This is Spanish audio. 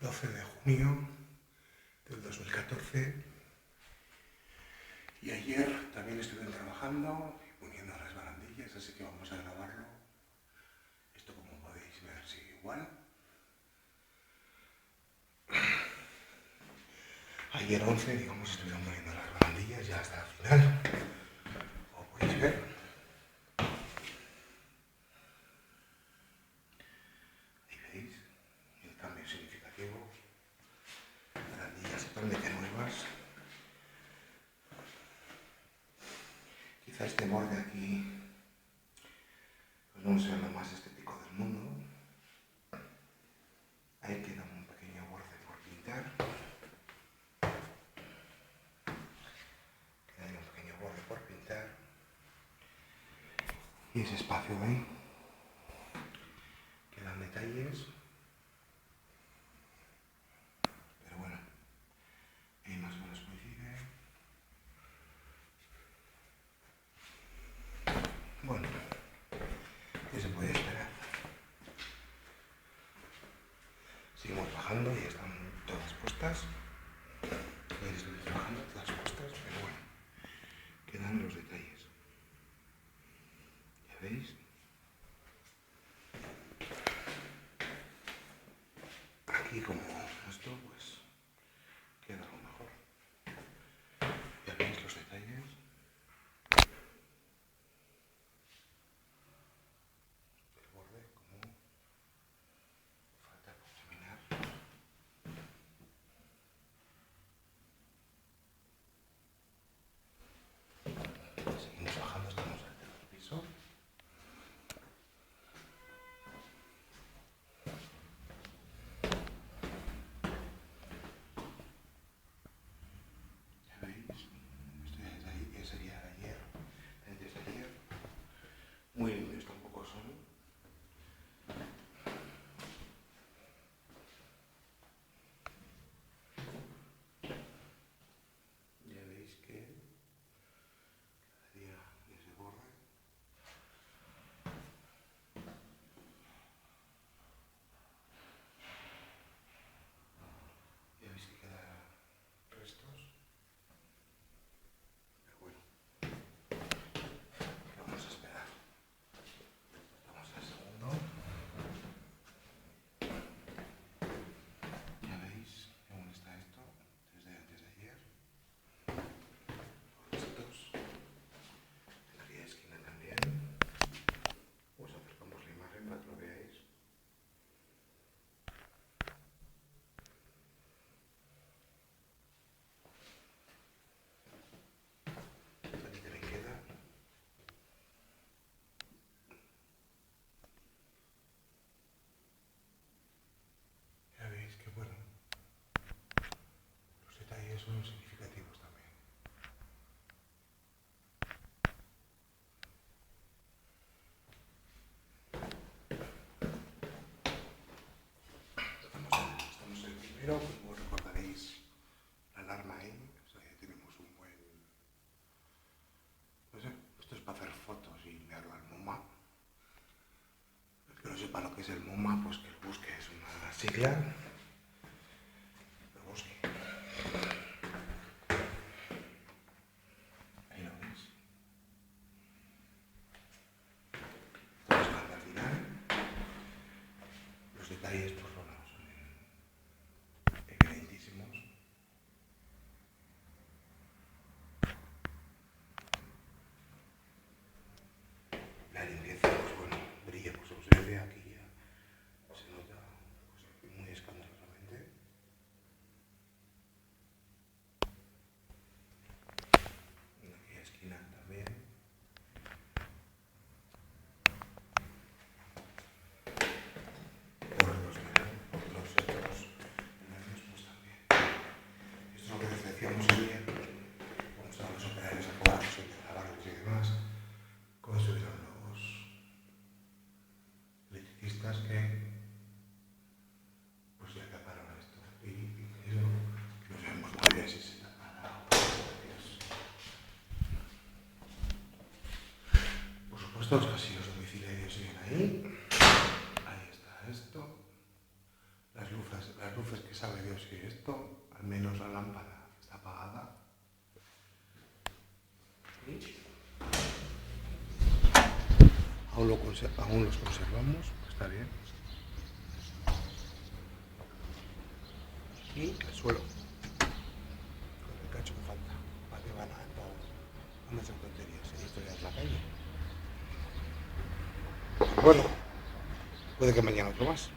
12 de junio del 2014 y ayer también estuve trabajando y poniendo las barandillas, así que vamos a grabarlo. Esto, como podéis ver, sigue igual. Ayer 11, digamos, estuvieron poniendo las barandillas ya hasta el final, como podéis ver. Ahí veis el cambio significativo. Barandillas totalmente nuevas. Quizá este borde aquí pues no sea lo más estético del mundo. Ahí queda un pequeño borde por pintar. Queda ahí un pequeño borde por pintar. Y ese espacio de ahí quedan detalles. Pero bueno, ahí más o menos coincide. Bueno, ¿qué se puede esperar? Seguimos bajando y están todas puestas. Podéis seguir trabajando todas puestas, pero bueno, quedan los detalles. ¿Ya veis? Aquí, como esto, pues queda algo mejor. ¿Ya veis los detalles? El borde, como falta por terminar. Seguimos bajando, estamos al tercer piso. Ya veis, esto ya sería de ayer, desde ayer. Muy limpios tampoco son. Ya veis que quedaría ese borde. Ya veis que quedan restos. Pero bueno, ¿qué vamos a esperar? Vamos al segundo. Ya veis cómo está esto desde antes de ayer. Estos. En aquella esquina también. Os acercamos la imagen para que lo veáis. Aquí también queda. Ya veis que bueno, los detalles son significativos también. Estamos en el primero, como recordaréis, la alarma ahí, o sea, ya tenemos un buen... No sé, esto es para hacer fotos y enviarlo al MoMA. El que no sepa lo que es el MoMA, pues que lo busque, es una sigla. Lo busque. Ahí lo veis. Estamos llegando al final. Los detalles, pues bueno, son evidentísimos. La limpieza, pues bueno, brilla por su ausencia. Aquí ya se nota pues, muy escandalosamente. En aquella esquina también. Por los estos medios, pues también. Esto es lo que decíamos ayer. Cuando estaban los operarios acabados y grabarlos y demás. Cómo estuvieron los electricistas que pues ya taparon esto. Y eso no sabemos muy bien si se tapará o no. Por supuesto, los casillos domiciliarios siguen ahí. Ahí está esto. Las luces enchufes que sabe Dios si esto, al menos la lámpara está apagada. ¿Sí? Aún los conservamos, está bien. Y el suelo, con el cacho que falta, para que van a hacer tonterías y historias en la calle. Bueno, puede que mañana otro más.